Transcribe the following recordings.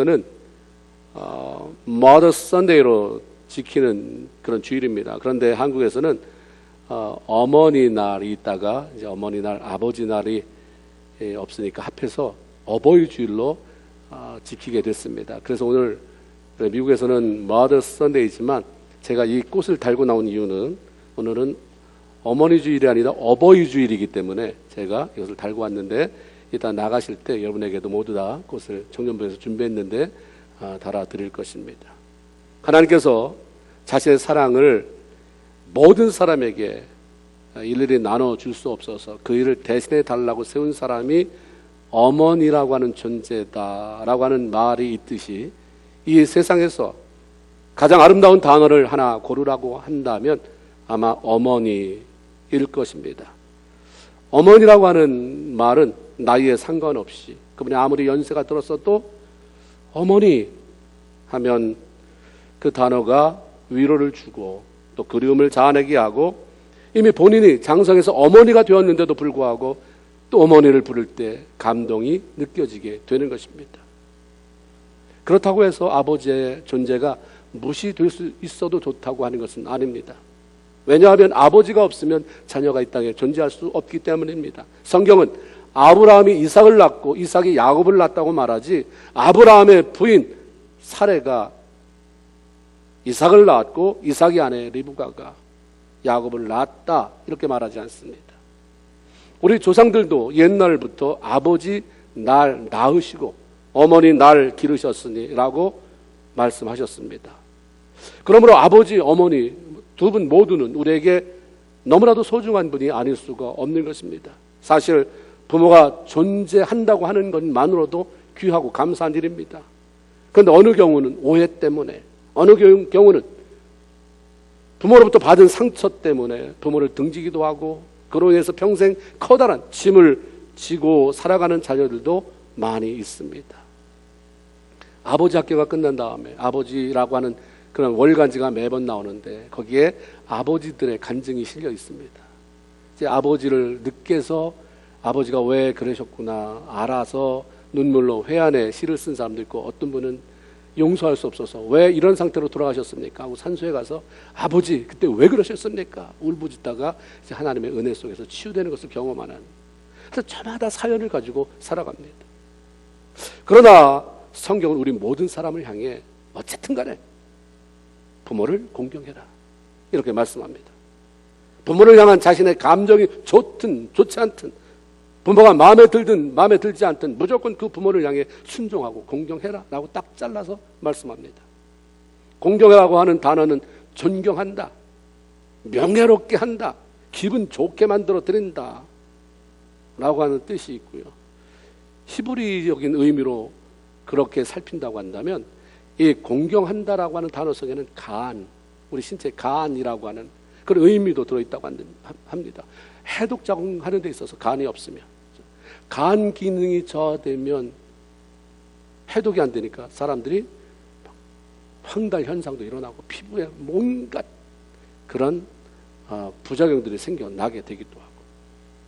미국에서는 Mother Sunday로 지키는 그런 주일입니다. 그런데 한국에서는 어머니 날이 있다가 이제 어머니 날, 아버지 날이 없으니까 합해서 어버이 주일로 지키게 됐습니다. 그래서 오늘 미국에서는 Mother Sunday이지만 제가 이 꽃을 달고 나온 이유는 오늘은 어머니 주일이 아니라 어버이 주일이기 때문에 제가 이것을 달고 왔는데 이따 나가실 때 여러분에게도 모두 다 꽃을 청년부에서 준비했는데 달아드릴 것입니다. 하나님께서 자신의 사랑을 모든 사람에게 일일이 나눠줄 수 없어서 그 일을 대신해 달라고 세운 사람이 어머니라고 하는 존재다라고 하는 말이 있듯이 이 세상에서 가장 아름다운 단어를 하나 고르라고 한다면 아마 어머니일 것입니다. 어머니라고 하는 말은 나이에 상관없이 그분이 아무리 연세가 들었어도 어머니 하면 그 단어가 위로를 주고 또 그리움을 자아내게 하고 이미 본인이 장성에서 어머니가 되었는데도 불구하고 또 어머니를 부를 때 감동이 느껴지게 되는 것입니다. 그렇다고 해서 아버지의 존재가 무시될 수 있어도 좋다고 하는 것은 아닙니다. 왜냐하면 아버지가 없으면 자녀가 이 땅에 존재할 수 없기 때문입니다. 성경은 아브라함이 이삭을 낳고 이삭이 야곱을 낳았다고 말하지 아브라함의 부인 사레가 이삭을 낳았고 이삭의 아내 리브가가 야곱을 낳았다 이렇게 말하지 않습니다. 우리 조상들도 옛날부터 아버지 날 낳으시고 어머니 날 기르셨으니 라고 말씀하셨습니다. 그러므로 아버지 어머니 두 분 모두는 우리에게 너무나도 소중한 분이 아닐 수가 없는 것입니다. 사실 부모가 존재한다고 하는 것만으로도 귀하고 감사한 일입니다. 그런데 어느 경우는 오해 때문에 어느 경우는 부모로부터 받은 상처 때문에 부모를 등지기도 하고 그로 인해서 평생 커다란 짐을 지고 살아가는 자녀들도 많이 있습니다. 아버지 학교가 끝난 다음에 아버지라고 하는 그런 월간지가 매번 나오는데 거기에 아버지들의 간증이 실려 있습니다. 이제 아버지를 늦게서 아버지가 왜 그러셨구나 알아서 눈물로 회한의 시를 쓴 사람도 있고 어떤 분은 용서할 수 없어서 왜 이런 상태로 돌아가셨습니까? 하고 산소에 가서 아버지 그때 왜 그러셨습니까? 울부짖다가 이제 하나님의 은혜 속에서 치유되는 것을 경험하는 그래서 저마다 사연을 가지고 살아갑니다. 그러나 성경은 우리 모든 사람을 향해 어쨌든 간에 부모를 공경해라 이렇게 말씀합니다. 부모를 향한 자신의 감정이 좋든 좋지 않든 부모가 마음에 들든 마음에 들지 않든 무조건 그 부모를 향해 순종하고 공경해라 라고 딱 잘라서 말씀합니다. 공경이라고 하는 단어는 존경한다, 명예롭게 한다, 기분 좋게 만들어 드린다 라고 하는 뜻이 있고요. 히브리적인 의미로 그렇게 살핀다고 한다면 이 공경한다라고 하는 단어 속에는 간, 우리 신체 간이라고 하는 그런 의미도 들어있다고 합니다. 해독 작용하는 데 있어서 간이 없으면 간 기능이 저하되면 해독이 안 되니까 사람들이 황달 현상도 일어나고 피부에 뭔가 그런 부작용들이 생겨나게 되기도 하고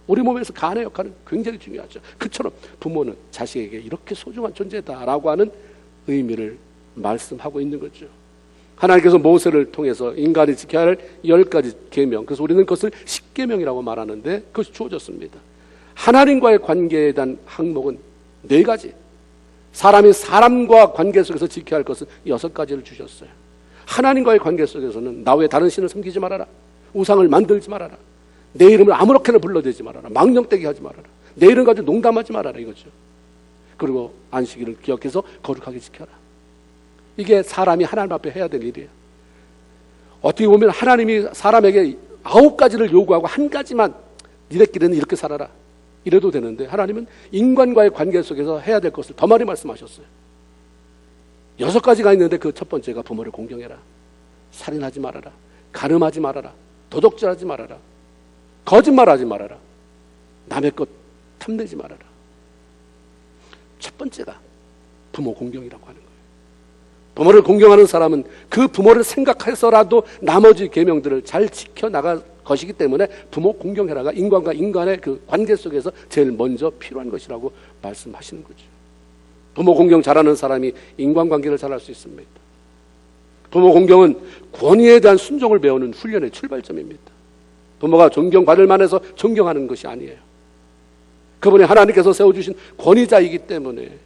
우리 몸에서 간의 역할은 굉장히 중요하죠. 그처럼 부모는 자식에게 이렇게 소중한 존재다라고 하는 의미를 말씀하고 있는 거죠. 하나님께서 모세를 통해서 인간이 지켜야 할 10가지 계명, 그래서 우리는 그것을 10계명이라고 말하는데 그것이 주어졌습니다. 하나님과의 관계에 대한 항목은 4가지, 사람이 사람과 관계 속에서 지켜야 할 것은 6가지를 주셨어요. 하나님과의 관계 속에서는 나 외에 다른 신을 섬기지 말아라, 우상을 만들지 말아라, 내 이름을 아무렇게나 불러대지 말아라, 망령되게 하지 말아라, 내 이름 가지고 농담하지 말아라 이거죠. 그리고 안식일을 기억해서 거룩하게 지켜라. 이게 사람이 하나님 앞에 해야 될 일이에요. 어떻게 보면 하나님이 사람에게 9가지를 요구하고 1가지만 니네끼리는 이렇게 살아라 이래도 되는데 하나님은 인간과의 관계 속에서 해야 될 것을 더 많이 말씀하셨어요. 6가지가 있는데 그 첫 번째가 부모를 공경해라, 살인하지 말아라, 간음하지 말아라, 도둑질하지 말아라, 거짓말하지 말아라, 남의 것 탐내지 말아라. 첫 번째가 부모 공경이라고 하는 거예요. 부모를 공경하는 사람은 그 부모를 생각해서라도 나머지 계명들을 잘 지켜나갈 것이기 때문에 부모 공경해라가 인간과 인간의 그 관계 속에서 제일 먼저 필요한 것이라고 말씀하시는 거죠. 부모 공경 잘하는 사람이 인간관계를 잘할 수 있습니다. 부모 공경은 권위에 대한 순종을 배우는 훈련의 출발점입니다. 부모가 존경받을 만해서 존경하는 것이 아니에요. 그분이 하나님께서 세워주신 권위자이기 때문에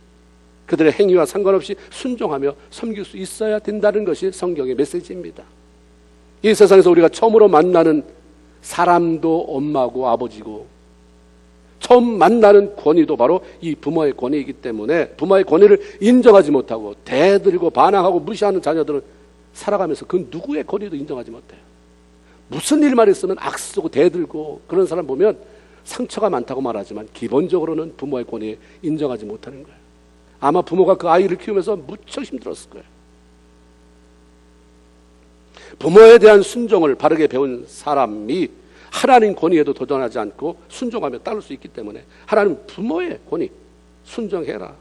그들의 행위와 상관없이 순종하며 섬길 수 있어야 된다는 것이 성경의 메시지입니다. 이 세상에서 우리가 처음으로 만나는 사람도 엄마고 아버지고, 처음 만나는 권위도 바로 이 부모의 권위이기 때문에 부모의 권위를 인정하지 못하고 대들고 반항하고 무시하는 자녀들은 살아가면서 그 누구의 권위도 인정하지 못해요. 무슨 일만 있으면 악쓰고 대들고 그런 사람 보면 상처가 많다고 말하지만 기본적으로는 부모의 권위에 인정하지 못하는 거예요. 아마 부모가 그 아이를 키우면서 무척 힘들었을 거예요. 부모에 대한 순종을 바르게 배운 사람이 하나님 권위에도 도전하지 않고 순종하며 따를 수 있기 때문에 하나님 부모의 권위 순종해라,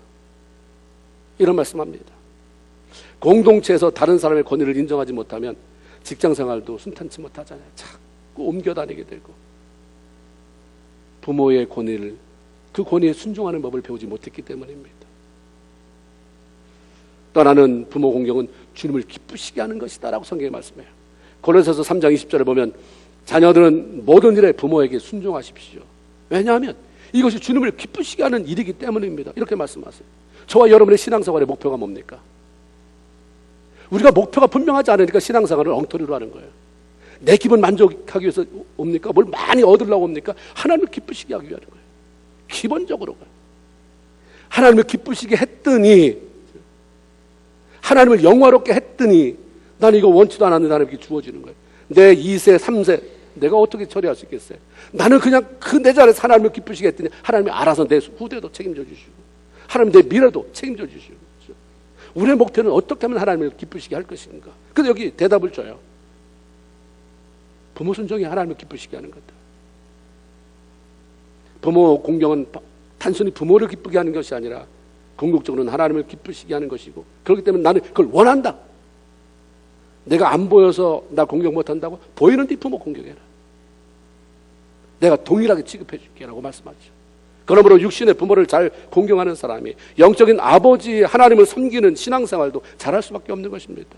이런 말씀합니다. 공동체에서 다른 사람의 권위를 인정하지 못하면 직장생활도 순탄치 못하잖아요. 자꾸 옮겨다니게 되고 부모의 권위를, 그 권위에 순종하는 법을 배우지 못했기 때문입니다. 떠나는 부모 공경은 주님을 기쁘시게 하는 것이다 라고 성경에 말씀해요. 골로새서 3장 20절에 보면 자녀들은 모든 일에 부모에게 순종하십시오. 왜냐하면 이것이 주님을 기쁘시게 하는 일이기 때문입니다. 이렇게 말씀하세요. 저와 여러분의 신앙생활의 목표가 뭡니까? 우리가 목표가 분명하지 않으니까 신앙생활을 엉터리로 하는 거예요. 내 기분 만족하기 위해서 옵니까? 뭘 많이 얻으려고 옵니까? 하나님을 기쁘시게 하기 위한 거예요. 기본적으로가. 하나님을 기쁘시게 했더니, 하나님을 영화롭게 했더니 나는 이거 원치도 않았는데 하나님께 주어지는 거예요. 내 2세, 3세 내가 어떻게 처리할 수 있겠어요? 나는 그냥 그 내 자리에서 하나님을 기쁘시게 했더니 하나님이 알아서 내 후대도 책임져 주시고 하나님 내 미래도 책임져 주시고. 우리의 목표는 어떻게 하면 하나님을 기쁘시게 할 것인가? 근데 여기 대답을 줘요. 부모 순종이 하나님을 기쁘시게 하는 거다. 부모 공경은 단순히 부모를 기쁘게 하는 것이 아니라 궁극적으로는 하나님을 기쁘시게 하는 것이고, 그렇기 때문에 나는 그걸 원한다. 내가 안 보여서 나 공경 못한다고? 보이는 네 부모 공경해라. 내가 동일하게 취급해 줄게 라고 말씀하죠. 그러므로 육신의 부모를 잘 공경하는 사람이 영적인 아버지 하나님을 섬기는 신앙생활도 잘할 수밖에 없는 것입니다.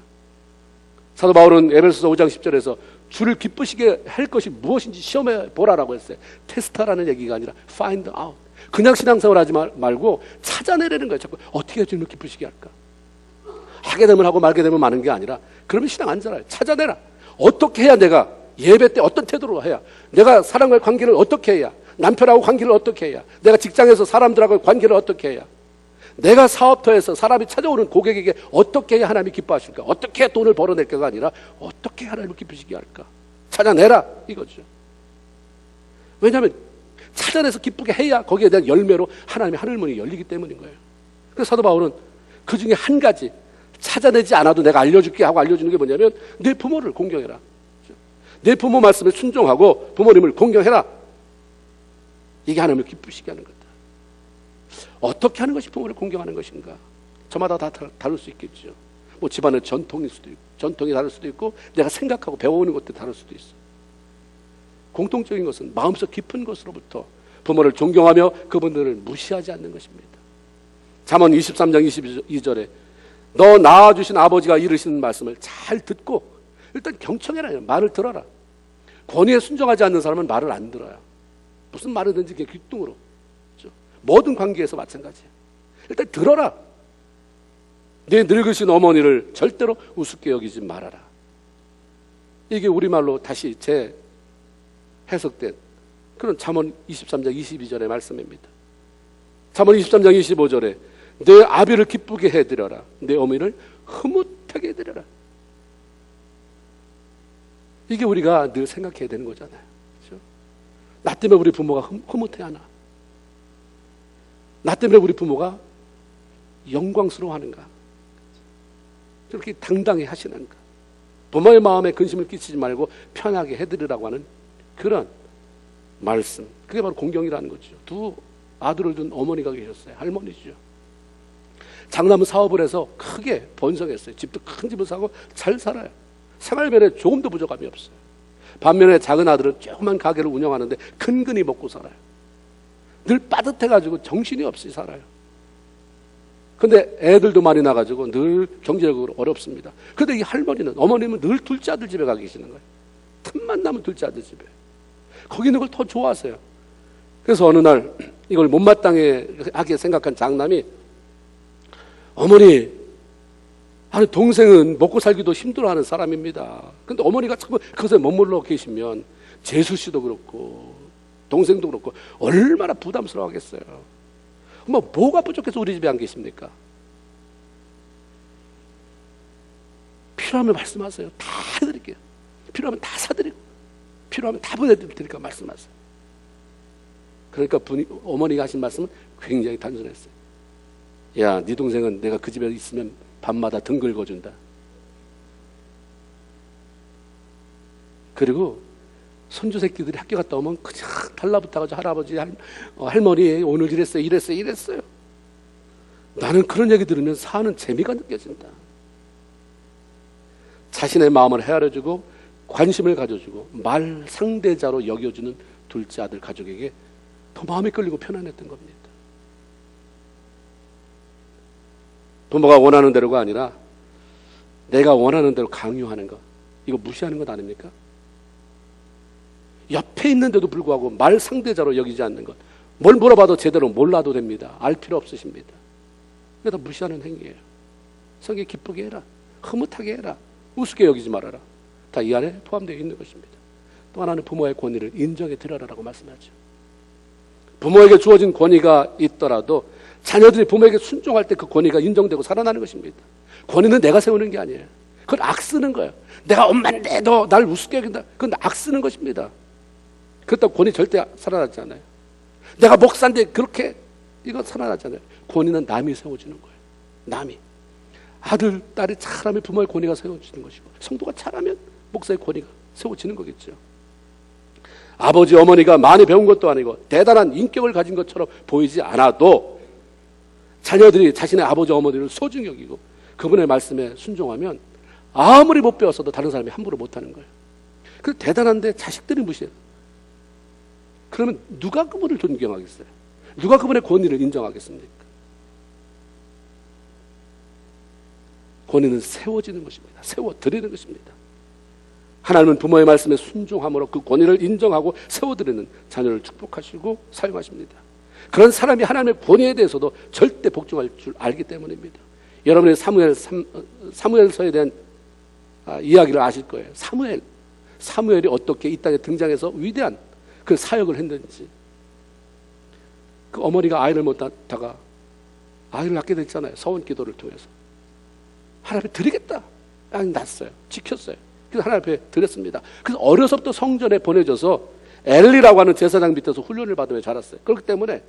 사도 바울은 에베소서 5장 10절에서 주를 기쁘시게 할 것이 무엇인지 시험해 보라라고 했어요. 테스트라는 얘기가 아니라 find out. 그냥 신앙생활 하지 말고 찾아내라는 거예요. 자꾸 어떻게 주님을 기쁘시게 할까? 하게 되면 하고 말게 되면 마는 게 아니라, 그러면 신앙 안 자라요. 찾아내라. 어떻게 해야 내가 예배 때 어떤 태도로 해야, 내가 사람과의 관계를 어떻게 해야, 남편하고 관계를 어떻게 해야, 내가 직장에서 사람들하고 관계를 어떻게 해야, 내가 사업터에서 사람이 찾아오는 고객에게 어떻게 해야 하나님이 기뻐하실까? 어떻게 돈을 벌어낼까가 아니라 어떻게 하나님을 기쁘시게 할까? 찾아내라, 이거죠. 왜냐하면 찾아내서 기쁘게 해야 거기에 대한 열매로 하나님의 하늘문이 열리기 때문인 거예요. 그래서 사도 바울은 그 중에 한 가지, 찾아내지 않아도 내가 알려줄게 하고 알려주는 게 뭐냐면 내 부모를 공경해라. 내 부모 말씀에 순종하고 부모님을 공경해라. 이게 하나님을 기쁘시게 하는 거다. 어떻게 하는 것이 부모를 공경하는 것인가? 저마다 다 다를 수 있겠죠. 뭐 집안의 전통일 수도 있고, 전통이 다를 수도 있고, 내가 생각하고 배워오는 것도 다를 수도 있어. 공통적인 것은 마음속 깊은 것으로부터 부모를 존경하며 그분들을 무시하지 않는 것입니다. 잠언 23장 22절에 너 낳아주신 아버지가 이르시는 말씀을 잘 듣고, 일단 경청해라. 말을 들어라. 권위에 순종하지 않는 사람은 말을 안 들어요. 무슨 말이든지 그냥 귓등으로. 그렇죠? 모든 관계에서 마찬가지예요. 일단 들어라. 내 늙으신 어머니를 절대로 우습게 여기지 말아라. 이게 우리말로 다시 재해석된 그런 잠언 23장 22절의 말씀입니다. 잠언 23장 25절에 내 아비를 기쁘게 해드려라. 내 어머니를 흐뭇하게 해드려라. 이게 우리가 늘 생각해야 되는 거잖아요. 그렇죠? 나 때문에 우리 부모가 흐뭇해하나? 나 때문에 우리 부모가 영광스러워하는가? 저렇게 당당히 하시는가? 부모의 마음에 근심을 끼치지 말고 편하게 해드리라고 하는 그런 말씀. 그게 바로 공경이라는 거죠. 두 아들을 둔 어머니가 계셨어요. 할머니죠. 장남은 사업을 해서 크게 번성했어요. 집도 큰 집을 사고 잘 살아요. 생활면에 조금도 부족함이 없어요. 반면에 작은 아들은 조그만 가게를 운영하는데 근근히 먹고 살아요. 늘 빠듯해가지고 정신이 없이 살아요. 근데 애들도 많이 나가지고 늘 경제적으로 어렵습니다. 근데 이 할머니는, 어머님은 늘 둘째 아들 집에 가 계시는 거예요. 틈만 나면 둘째 아들 집에. 거기 있는 걸 더 좋아하세요. 그래서 어느 날 이걸 못마땅하게 생각한 장남이, 어머니, 아니 동생은 먹고 살기도 힘들어하는 사람입니다. 근데 어머니가 자꾸 그것에 머물러 계시면 재수 씨도 그렇고 동생도 그렇고 얼마나 부담스러워하겠어요. 뭐가 부족해서 우리 집에 안 계십니까? 필요하면 말씀하세요. 다 해드릴게요. 필요하면 다 사드리고 필요하면 다 보내드릴 테니까 말씀하세요. 그러니까 어머니가 하신 말씀은 굉장히 단순했어요. 야, 네 동생은 내가 그 집에 있으면 밤마다 등 긁어준다. 그리고 손주 새끼들이 학교 갔다 오면 그냥 달라붙어가지고 할아버지, 할머니 오늘 이랬어요. 나는 그런 얘기 들으면 사는 재미가 느껴진다. 자신의 마음을 헤아려주고 관심을 가져주고 말 상대자로 여겨주는 둘째 아들 가족에게 더 마음이 끌리고 편안했던 겁니다. 부모가 원하는 대로가 아니라 내가 원하는 대로 강요하는 것, 이거 무시하는 것 아닙니까? 옆에 있는데도 불구하고 말 상대자로 여기지 않는 것, 뭘 물어봐도 제대로 몰라도 됩니다. 알 필요 없으십니다. 그게 다 무시하는 행위예요. 성에 기쁘게 해라, 흐뭇하게 해라, 우습게 여기지 말아라. 다 이 안에 포함되어 있는 것입니다. 또 하나는 부모의 권위를 인정해 드려라라고 말씀하죠. 부모에게 주어진 권위가 있더라도 자녀들이 부모에게 순종할 때 그 권위가 인정되고 살아나는 것입니다. 권위는 내가 세우는 게 아니에요. 그건 악쓰는 거예요. 내가 엄마인데 너 날 우습게 여긴다. 그건 악쓰는 것입니다. 그렇다고 권위 절대 살아나지 않아요. 내가 목사인데 그렇게, 이거 살아나지 않아요. 권위는 남이 세워주는 거예요. 남이. 아들, 딸이 잘하면 부모의 권위가 세워지는 것이고, 성도가 잘하면 목사의 권위가 세워지는 거겠죠. 아버지, 어머니가 많이 배운 것도 아니고 대단한 인격을 가진 것처럼 보이지 않아도 자녀들이 자신의 아버지, 어머니를 소중히 여기고 그분의 말씀에 순종하면 아무리 못 배웠어도 다른 사람이 함부로 못하는 거예요. 그 대단한데 자식들이 무시해요. 그러면 누가 그분을 존경하겠어요? 누가 그분의 권위를 인정하겠습니까? 권위는 세워지는 것입니다. 세워드리는 것입니다. 하나님은 부모의 말씀에 순종함으로 그 권위를 인정하고 세워드리는 자녀를 축복하시고 사용하십니다. 그런 사람이 하나님의 권위에 대해서도 절대 복종할 줄 알기 때문입니다. 여러분이 사무엘서에 대한 이야기를 아실 거예요. 사무엘이 어떻게 이 땅에 등장해서 위대한 그 사역을 했는지. 그 어머니가 아이를 못 낳다가 아이를 낳게 됐잖아요. 서원 기도를 통해서. 하나님 앞에 드리겠다. 아니, 낳았어요. 지켰어요. 그래서 하나님 앞에 드렸습니다. 그래서 어려서부터 성전에 보내져서 엘리라고 하는 제사장 밑에서 훈련을 받으며 자랐어요. 그렇기 때문에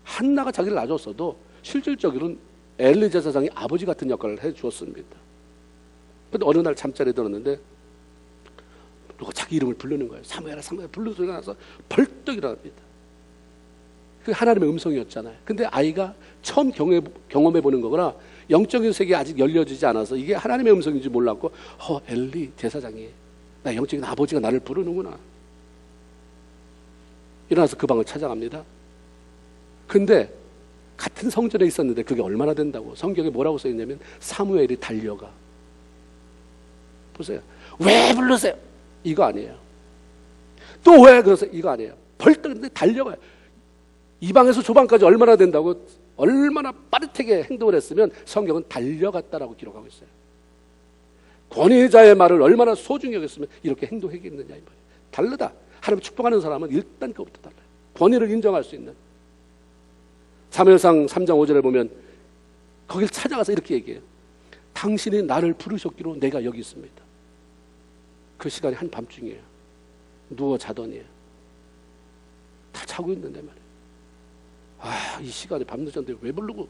한나가 자기를 낳아줬어도 실질적으로는 엘리 제사장이 아버지 같은 역할을 해주었습니다. 그런데 어느 날 잠자리에 들었는데 누가 자기 이름을 부르는 거예요. 사무엘아, 사무엘 부르는 소리가 나서 벌떡 일어납니다. 그게 하나님의 음성이었잖아요. 근데 아이가 처음 경험해보는 거거나 영적인 세계가 아직 열려지지 않아서 이게 하나님의 음성인지 몰랐고, 엘리 제사장이, 나 영적인 아버지가 나를 부르는구나. 일어나서 그 방을 찾아갑니다. 근데 같은 성전에 있었는데 그게 얼마나 된다고. 성경에 뭐라고 써있냐면 사무엘이 달려가. 보세요. 왜 부르세요? 이거 아니에요. 또 왜 그러세요? 이거 아니에요. 벌떡 달려가요. 이 방에서 저 방까지 얼마나 된다고, 얼마나 빠릿하게 행동을 했으면 성경은 달려갔다라고 기록하고 있어요. 권위자의 말을 얼마나 소중히 여겼으면 이렇게 행동하겠느냐 이 말이에요. 다르다. 하나님 축복하는 사람은 일단 그것부터 달라요. 권위를 인정할 수 있는. 사무엘상 3장 5절에 보면 거길 찾아가서 이렇게 얘기해요. 당신이 나를 부르셨기로 내가 여기 있습니다. 그 시간이 한밤중이에요. 누워 자더니에요. 다 자고 있는데 말이에요. 이 시간에 밤늦었는데 왜 부르고?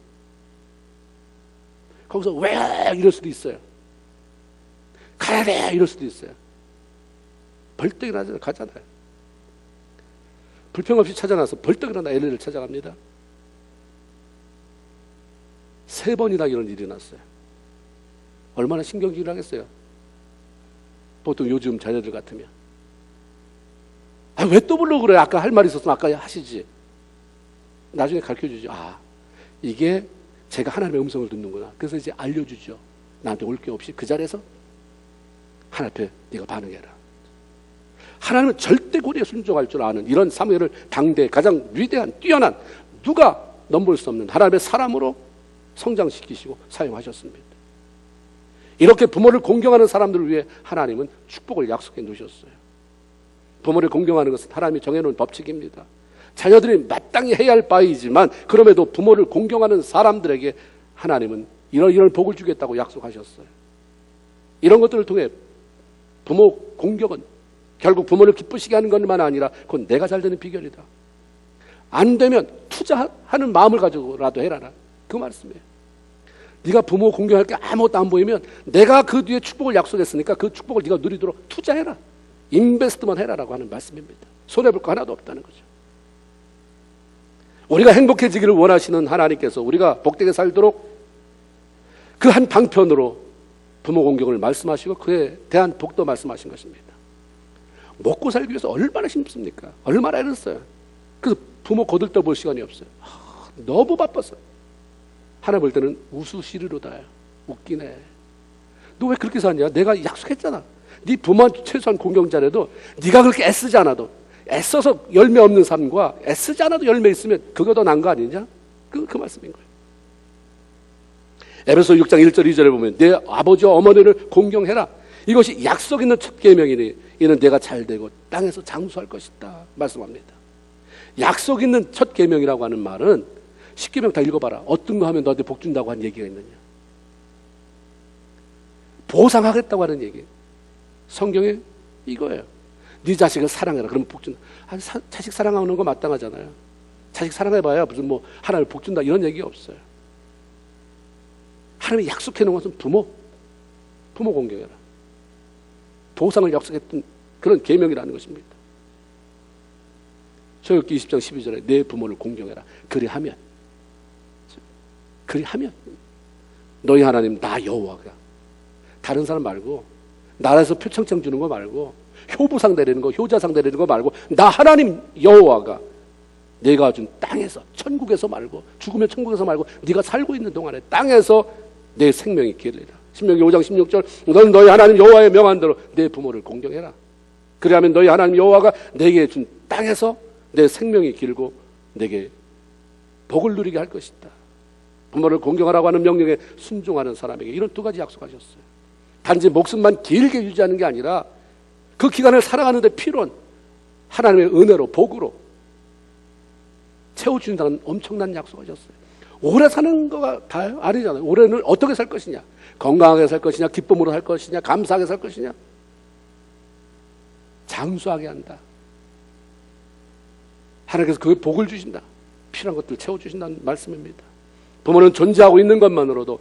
거기서 왜 이럴 수도 있어요. 가야 돼 이럴 수도 있어요. 벌떡 일어나서 가잖아요. 불평 없이 찾아나서 벌떡 일어나 엘리를 찾아갑니다. 3번이나 이런 일이 났어요. 얼마나 신경질을 하겠어요. 보통 요즘 자녀들 같으면 왜 또 불러 그래? 아까 할 말이 있었으면 아까 하시지. 나중에 가르쳐주죠. 이게 제가 하나님의 음성을 듣는구나. 그래서 이제 알려주죠. 나한테 올 게 없이 그 자리에서 하나님 앞에 네가 반응해라. 하나님은 절대 고리에 순종할 줄 아는 이런 사무엘을 당대 가장 위대한 뛰어난 누가 넘볼 수 없는 하나님의 사람으로 성장시키시고 사용하셨습니다. 이렇게 부모를 공경하는 사람들을 위해 하나님은 축복을 약속해 놓으셨어요. 부모를 공경하는 것은 하나님이 정해놓은 법칙입니다. 자녀들이 마땅히 해야 할 바이지만 그럼에도 부모를 공경하는 사람들에게 하나님은 이런 복을 주겠다고 약속하셨어요. 이런 것들을 통해 부모 공경은 결국 부모를 기쁘시게 하는 것만 아니라 그건 내가 잘 되는 비결이다. 안 되면 투자하는 마음을 가지고라도 해라라. 그 말씀이에요. 네가 부모 공경할 게 아무것도 안 보이면 내가 그 뒤에 축복을 약속했으니까 그 축복을 네가 누리도록 투자해라. 인베스트먼트 해라라고 하는 말씀입니다. 손해볼 거 하나도 없다는 거죠. 우리가 행복해지기를 원하시는 하나님께서 우리가 복되게 살도록 그 한 방편으로 부모 공경을 말씀하시고 그에 대한 복도 말씀하신 것입니다. 먹고 살기 위해서 얼마나 힘듭니까? 얼마나 애썼어요. 그래서 부모 거들떠볼 시간이 없어요. 너무 바빴어요. 하나 볼 때는 우수시리로다요. 웃기네. 너 왜 그렇게 사냐? 내가 약속했잖아. 네 부모한테 최소한 공경 잘해도 네가 그렇게 애쓰지 않아도 애써서 열매 없는 삶과 애쓰지 않아도 열매 있으면 그거 더 나은 거 아니냐? 그 말씀인 거예요. 에베소 6장 1절 2절에 보면 내 아버지와 어머니를 공경해라. 이것이 약속 있는 첫 계명이니 이는 내가 잘되고 땅에서 장수할 것이다 말씀합니다. 약속 있는 첫 계명이라고 하는 말은 10계명 다 읽어봐라. 어떤 거 하면 너한테 복 준다고 한 얘기가 있느냐. 보상하겠다고 하는 얘기. 성경에 이거예요. 네 자식을 사랑해라. 그러면 복 준다. 자식 사랑하는 거 마땅하잖아요. 자식 사랑해봐야 무슨 뭐 하나님 복 준다 이런 얘기 없어요. 하나님이 약속해 놓은 것은 부모 공경해라. 보상을 약속했던 그런 계명이라는 것입니다. 출애굽기 20장 12절에 내 부모를 공경해라. 그리하면 너희 하나님 나 여호와가 다른 사람 말고 나라에서 표창장 주는 거 말고 효부상 내리는 거 효자상 내리는 거 말고 나 하나님 여호와가 내가 준 땅에서 천국에서 말고 죽으면 천국에서 말고 네가 살고 있는 동안에 땅에서 내 생명이 길리라. 신명기 5장 16절 너는 너희 하나님 여호와의 명한 대로 내 부모를 공경해라. 그리하면 너희 하나님 여호와가 내게 준 땅에서 내 생명이 길고 내게 복을 누리게 할 것이다. 부모를 공경하라고 하는 명령에 순종하는 사람에게 이런 두 가지 약속하셨어요. 단지 목숨만 길게 유지하는 게 아니라 그 기간을 살아가는 데 필요한 하나님의 은혜로 복으로 채워주신다는 엄청난 약속하셨어요. 오래 사는 거가 다요? 아니잖아요. 올해는 어떻게 살 것이냐? 건강하게 살 것이냐? 기쁨으로 살 것이냐? 감사하게 살 것이냐? 장수하게 한다. 하나님께서 그 복을 주신다. 필요한 것들을 채워주신다는 말씀입니다. 부모는 존재하고 있는 것만으로도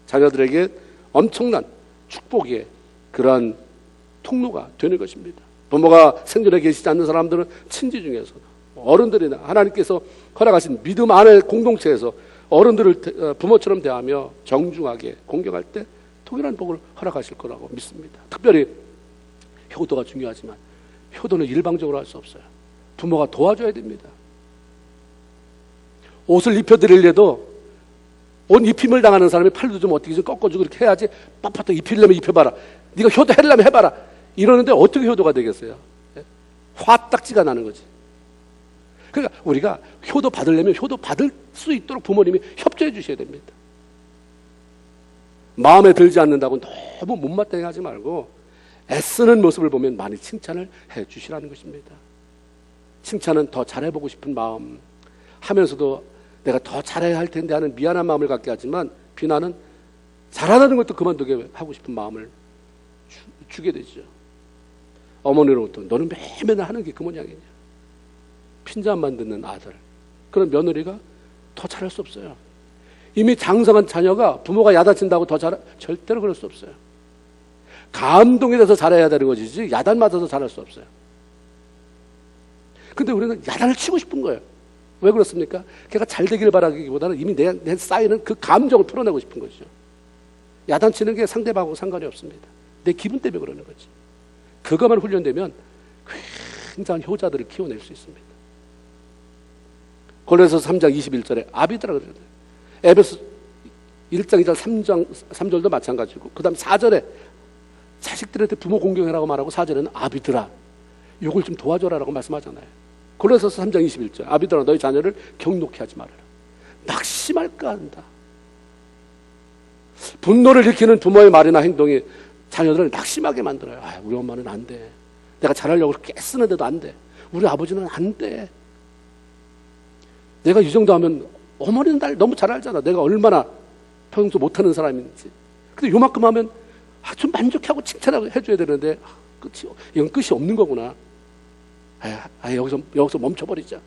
자녀들에게 엄청난 축복의 그러한 통로가 되는 것입니다. 부모가 생존에 계시지 않는 사람들은 친지 중에서 어른들이나 하나님께서 허락하신 믿음 안의 공동체에서 어른들을 부모처럼 대하며 정중하게 공경할 때 통일한 복을 허락하실 거라고 믿습니다. 특별히 효도가 중요하지만 효도는 일방적으로 할 수 없어요. 부모가 도와줘야 됩니다. 옷을 입혀드리려도 옷 입힘을 당하는 사람이 팔도 좀 어떻게 좀 꺾어주고 그렇게 해야지 빳빳하게 입히려면 입혀봐라. 네가 효도하려면 해봐라. 이러는데 어떻게 효도가 되겠어요? 화딱지가 나는 거지. 그러니까 우리가 효도 받으려면 효도 받을 수 있도록 부모님이 협조해 주셔야 됩니다. 마음에 들지 않는다고 너무 못마땅해 하지 말고 애쓰는 모습을 보면 많이 칭찬을 해 주시라는 것입니다. 칭찬은 더 잘해보고 싶은 마음 하면서도 내가 더 잘해야 할 텐데 하는 미안한 마음을 갖게 하지만 비난은 잘하는 것도 그만두게 하고 싶은 마음을 주게 되죠. 어머니로부터 너는 매일매일 하는 게 그 모양이냐. 핀잔만 듣는 아들 그런 며느리가 더 잘할 수 없어요. 이미 장성한 자녀가 부모가 야단친다고 더 절대로 그럴 수 없어요. 감동이 돼서 잘해야 되는 것이지 야단 맞아서 잘할 수 없어요. 근데 우리는 야단을 치고 싶은 거예요. 왜 그렇습니까? 걔가 잘 되기를 바라기보다는 이미 내 쌓이는 그 감정을 풀어내고 싶은 거죠. 야단치는 게 상대방하고 상관이 없습니다. 내 기분 때문에 그러는 거지. 그것만 훈련되면 굉장한 효자들을 키워낼 수 있습니다. 고린도서 3장 21절에 아비드라 그러잖아요. 에베소 1장, 2장, 3절도 마찬가지고, 그 다음 4절에 자식들한테 부모 공경해라고 말하고 4절에는 아비들아, 요걸 좀 도와줘라라고 말씀하잖아요. 골로새서 3장 21절, 아비들아 너희 자녀를 경록히 하지 말아라. 낙심할까 한다. 분노를 일으키는 부모의 말이나 행동이 자녀들을 낙심하게 만들어요. 아, 우리 엄마는 안 돼. 내가 잘하려고 그렇게 애쓰는데도 안 돼. 우리 아버지는 안 돼. 내가 이 정도 하면 어머니는 날 너무 잘 알잖아. 내가 얼마나 평소 못하는 사람인지. 근데 요만큼 하면 좀 만족하고 칭찬하고 해줘야 되는데 이건 끝이 없는 거구나. 여기서 멈춰버리자.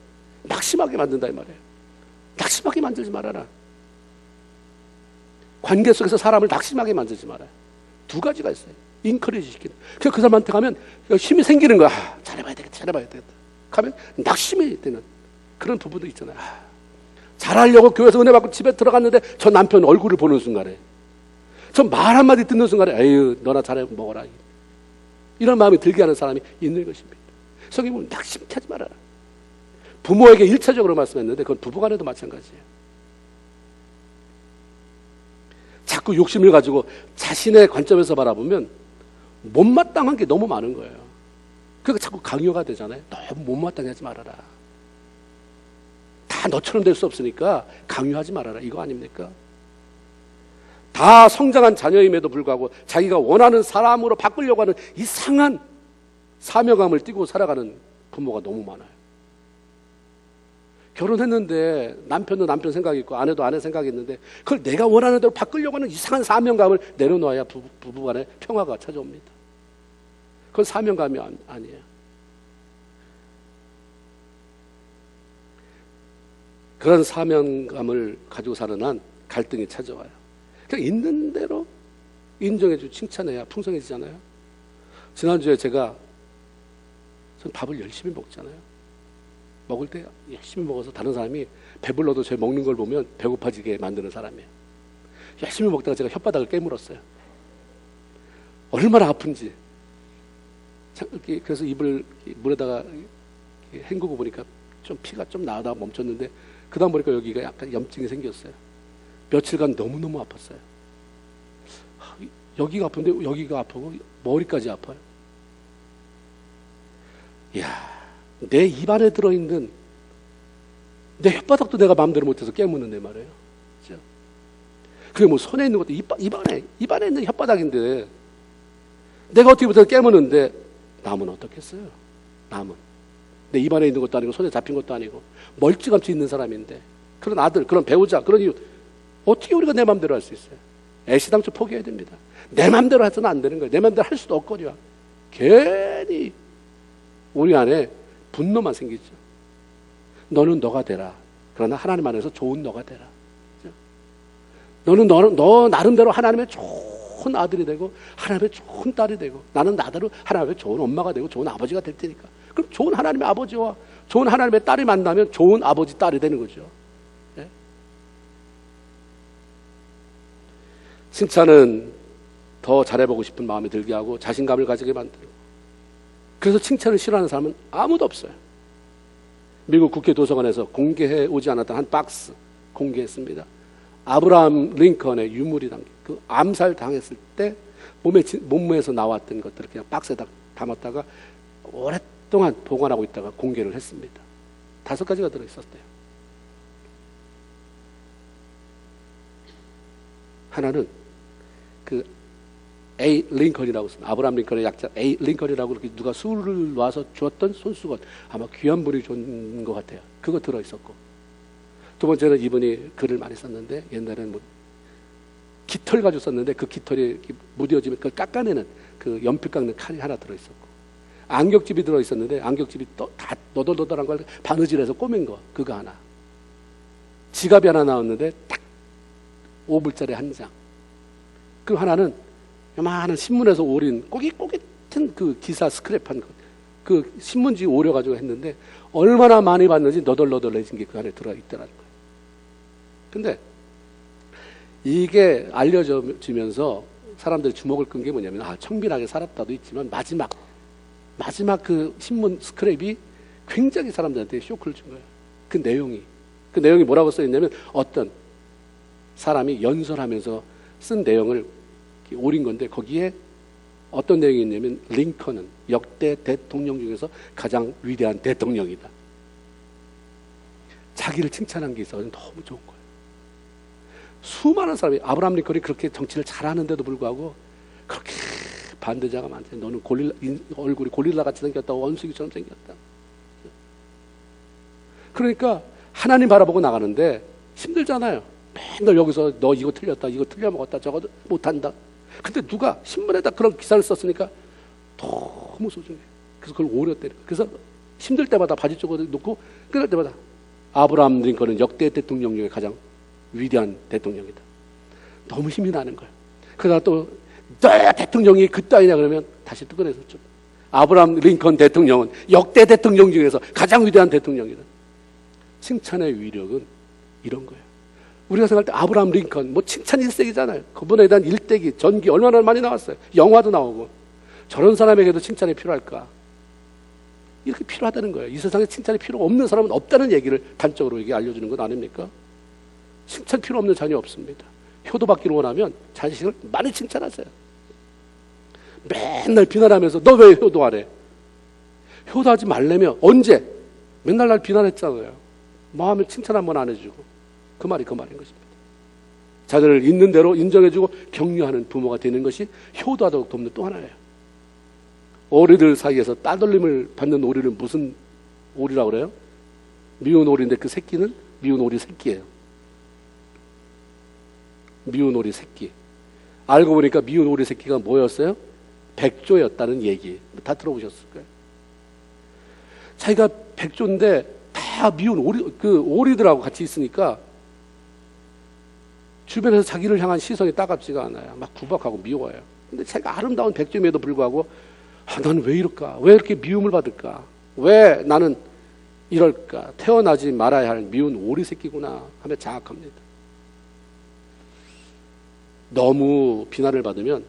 낙심하게 만든다 이 말이에요. 낙심하게 만들지 말아라. 관계 속에서 사람을 낙심하게 만들지 말아요. 두 가지가 있어요. 인커리지 시키는. 그래서 그 사람한테 가면 힘이 생기는 거야. 잘해봐야 되겠다. 가면 낙심이 되는 그런 부분도 있잖아요. 잘하려고 교회에서 은혜 받고 집에 들어갔는데 저 남편 얼굴을 보는 순간에, 저 말 한마디 듣는 순간에 에휴 너나 잘해 먹어라. 이런 마음이 들게 하는 사람이 있는 것입니다. 성경은 낙심케 하지 말아라. 부모에게 1차적으로 말씀했는데 그건 부부간에도 마찬가지예요. 자꾸 욕심을 가지고 자신의 관점에서 바라보면 못마땅한 게 너무 많은 거예요. 그러니까 자꾸 강요가 되잖아요. 너무 못마땅해 하지 말아라. 다 너처럼 될 수 없으니까 강요하지 말아라. 이거 아닙니까? 다 성장한 자녀임에도 불구하고 자기가 원하는 사람으로 바꾸려고 하는 이상한 사명감을 띠고 살아가는 부모가 너무 많아요. 결혼했는데 남편도 남편 생각이 있고 아내도 아내 생각이 있는데 그걸 내가 원하는 대로 바꾸려고 하는 이상한 사명감을 내려놓아야 부부간에 평화가 찾아옵니다. 그건 사명감이 아니에요. 그런 사명감을 가지고 사는 한 갈등이 찾아와요. 그냥 있는 대로 인정해주고 칭찬해야 풍성해지잖아요. 지난주에 전 밥을 열심히 먹잖아요. 먹을 때 열심히 먹어서 다른 사람이 배불러도 제 먹는 걸 보면 배고파지게 만드는 사람이에요. 열심히 먹다가 제가 혓바닥을 깨물었어요. 얼마나 아픈지. 그래서 입을 물에다가 헹구고 보니까 좀 피가 좀 나다가 멈췄는데 그 다음 보니까 여기가 약간 염증이 생겼어요. 며칠간 너무너무 아팠어요. 여기가 아픈데 여기가 아프고 머리까지 아파요. 이야, 내 입안에 들어있는 내 혓바닥도 내가 마음대로 못해서 깨무는데 말이에요. 그죠? 그게 뭐 손에 있는 것도 입안에 있는 혓바닥인데 내가 어떻게 못해서 깨무는데 남은 어떻겠어요? 남은 내 입안에 있는 것도 아니고 손에 잡힌 것도 아니고 멀찌감치 있는 사람인데 그런 아들, 그런 배우자, 그런 이유 어떻게 우리가 내 마음대로 할 수 있어요? 애시당초 포기해야 됩니다. 내 마음대로 해서는 안 되는 거예요. 내 마음대로 할 수도 없거든요. 괜히 우리 안에 분노만 생기죠. 너는 너가 되라. 그러나 하나님 안에서 좋은 너가 되라. 너는 너 나름대로 하나님의 좋은 아들이 되고 하나님의 좋은 딸이 되고 나는 나대로 하나님의 좋은 엄마가 되고 좋은 아버지가 될 테니까. 그럼 좋은 하나님의 아버지와 좋은 하나님의 딸이 만나면 좋은 아버지, 딸이 되는 거죠. 네? 칭찬은 더 잘해보고 싶은 마음이 들게 하고 자신감을 가지게 만들고, 그래서 칭찬을 싫어하는 사람은 아무도 없어요. 미국 국회 도서관에서 공개해 오지 않았던 한 박스 공개했습니다. 아브라함 링컨의 유물이 담긴, 그 암살 당했을 때 몸에서 나왔던 것들을 그냥 박스에다 담았다가 오랫동안 보관하고 있다가 공개를 했습니다. 5가지가 들어있었대요. 하나는 그 A 링컨이라고 씁니다. 아브라함 링컨의 약자 A 링컨이라고 이렇게 누가 술을 놔서 줬던 손수건, 아마 귀한 분이 준 것 같아요. 그거 들어있었고, 두 번째는 이분이 글을 많이 썼는데 옛날에는 뭐 깃털 가지고 썼는데 그 깃털이 무뎌지면 그걸 깎아내는 그 연필 깎는 칼이 하나 들어있었고, 안경집이 들어있었는데 안경집이 다 너덜너덜한 걸 바느질해서 꼬맨 거, 그거 하나, 지갑이 하나 나왔는데 딱 5불짜리 한 장, 그리고 하나는 요만한 신문에서 오린 꼬깃꼬깃한 그 기사 스크랩한 것, 그 신문지 오려가지고 했는데 얼마나 많이 봤는지 너덜너덜해진 게 그 안에 들어있더라는 거예요. 근데 이게 알려지면서 사람들이 주목을 끈 게 뭐냐면, 청빈하게 살았다도 있지만 마지막 그 신문 스크랩이 굉장히 사람들한테 쇼크를 준 거예요. 그 내용이 뭐라고 써있냐면, 어떤 사람이 연설하면서 쓴 내용을 오린 건데 거기에 어떤 내용이 있냐면 링컨은 역대 대통령 중에서 가장 위대한 대통령이다. 자기를 칭찬한 게 있어서 너무 좋은 거예요. 수많은 사람이 아브라함 링컨이 그렇게 정치를 잘하는데도 불구하고 그렇게 반대자가 많대. 너는 얼굴이 고릴라같이 생겼다고 원숭이처럼 생겼다. 그러니까 하나님 바라보고 나가는데 힘들잖아요. 맨날 여기서 너 이거 틀렸다, 이거 틀려먹었다, 저거 못한다. 근데 누가 신문에다 그런 기사를 썼으니까 너무 소중해. 그래서 그걸 오래 때려. 그래서 힘들 때마다 바지 쪽으로 놓고 끊을 때마다 아브라함 링컨은 역대 대통령 중에 가장 위대한 대통령이다. 너무 힘이 나는 거야. 그러다 또 너야 대통령이 그따위냐 그러면 다시 뜨거내서 좀 아브라함 링컨 대통령은 역대 대통령 중에서 가장 위대한 대통령이다. 칭찬의 위력은 이런 거예요. 우리가 생각할 때 아브라함 링컨 뭐 칭찬 일색이잖아요. 그분에 대한 일대기, 전기 얼마나 많이 나왔어요. 영화도 나오고. 저런 사람에게도 칭찬이 필요할까? 이렇게 필요하다는 거예요. 이 세상에 칭찬이 필요 없는 사람은 없다는 얘기를 단적으로 이게 알려주는 건 아닙니까? 칭찬 필요 없는 자녀 없습니다. 효도받기를 원하면 자신을 많이 칭찬하세요. 맨날 비난하면서 너 왜 효도하래? 효도하지 말래며 언제? 맨날 날 비난했잖아요. 마음에 칭찬 한 번 안 해주고 그 말인 것입니다. 자녀를 있는 대로 인정해주고 격려하는 부모가 되는 것이 효도하도록 돕는 또 하나예요. 오리들 사이에서 따돌림을 받는 오리는 무슨 오리라고 그래요? 미운 오리인데 그 새끼는 미운 오리 새끼예요. 미운 오리 새끼. 알고 보니까 미운 오리 새끼가 뭐였어요? 백조였다는 얘기. 다 들어보셨을 거예요. 자기가 백조인데 다 미운 오리들하고 같이 있으니까 주변에서 자기를 향한 시선이 따갑지가 않아요. 막 구박하고 미워요. 근데 자기가 아름다운 백조임에도 불구하고 나는 왜 이럴까? 왜 이렇게 미움을 받을까? 왜 나는 이럴까? 태어나지 말아야 할 미운 오리 새끼구나 하며 자학합니다. 너무 비난을 받으면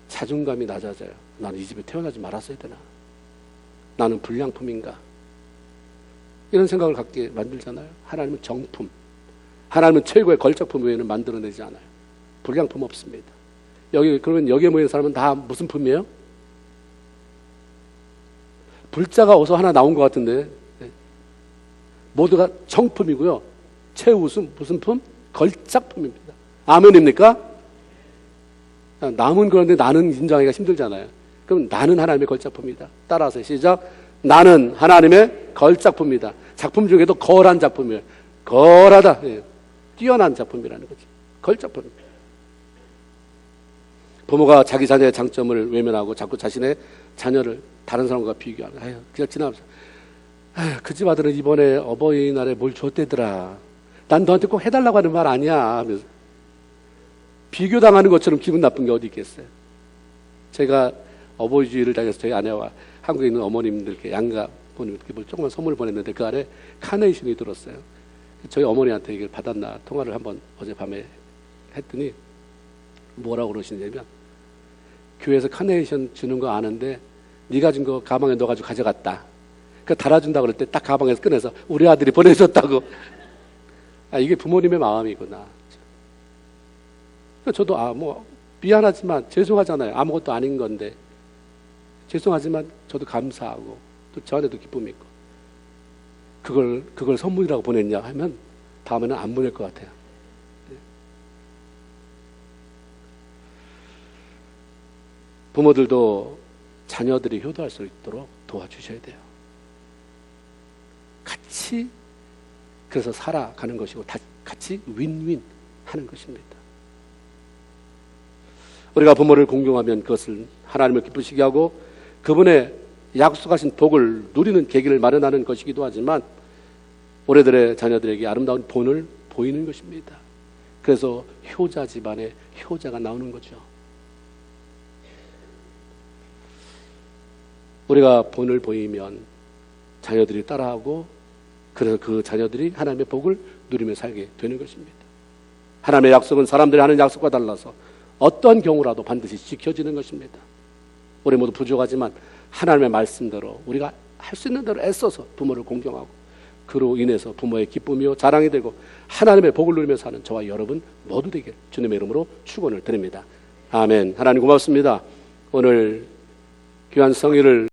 자존감이 낮아져요. 나는 이 집에 태어나지 말았어야 되나? 나는 불량품인가? 이런 생각을 갖게 만들잖아요. 하나님은 정품, 하나님은 최고의 걸작품 외에는 만들어내지 않아요. 불량품 없습니다. 그러면 여기에 모인 사람은 다 무슨 품이에요? 불자가 어서 하나 나온 것 같은데 모두가 정품이고요. 최우수 무슨 품? 걸작품입니다. 아멘입니까? 남은 그런데 나는 인정하기가 힘들잖아요. 그럼 나는 하나님의 걸작품이다. 따라서 시작. 나는 하나님의 걸작품이다. 작품 중에도 거란 작품이에요. 거라다. 뛰어난 작품이라는 거죠. 걸작품입니다. 부모가 자기 자녀의 장점을 외면하고 자꾸 자신의 자녀를 다른 사람과 비교하는. 그냥 지나면서 그 집 아들은 이번에 어버이날에 뭘 줬대더라. 난 너한테 꼭 해달라고 하는 말 아니야. 하면서 비교당하는 것처럼 기분 나쁜 게 어디 있겠어요. 제가 어버이 주일을 다녀서 저희 아내와 한국에 있는 어머님들께 양가 부모님들께 조그만 선물을 보냈는데 그 안에 카네이션이 들었어요. 저희 어머니한테 이걸 받았나 통화를 한번 어젯밤에 했더니 뭐라고 그러시냐면 교회에서 카네이션 주는 거 아는데 네가 준 거 가방에 넣어가지고 가져갔다. 그 달아준다고 그럴 때 딱 가방에서 꺼내서 우리 아들이 보내줬다고. 이게 부모님의 마음이구나. 저도 미안하지만 죄송하잖아요. 아무것도 아닌 건데 죄송하지만 저도 감사하고 또 저한테도 기쁨이 있고 그걸 선물이라고 보냈냐 하면 다음에는 안 보낼 것 같아요. 부모들도 자녀들이 효도할 수 있도록 도와주셔야 돼요. 같이 그래서 살아가는 것이고 같이 윈윈 하는 것입니다. 우리가 부모를 공경하면 그것을 하나님을 기쁘시게 하고 그분의 약속하신 복을 누리는 계기를 마련하는 것이기도 하지만 우리들의 자녀들에게 아름다운 본을 보이는 것입니다. 그래서 효자 집안에 효자가 나오는 거죠. 우리가 본을 보이면 자녀들이 따라하고 그래서 그 자녀들이 하나님의 복을 누리며 살게 되는 것입니다. 하나님의 약속은 사람들이 하는 약속과 달라서 어떤 경우라도 반드시 지켜지는 것입니다. 우리 모두 부족하지만 하나님의 말씀대로 우리가 할 수 있는 대로 애써서 부모를 공경하고 그로 인해서 부모의 기쁨이요 자랑이 되고 하나님의 복을 누리며 사는 저와 여러분 모두 되길 주님의 이름으로 축원을 드립니다. 아멘. 하나님 고맙습니다. 오늘 귀한 성의를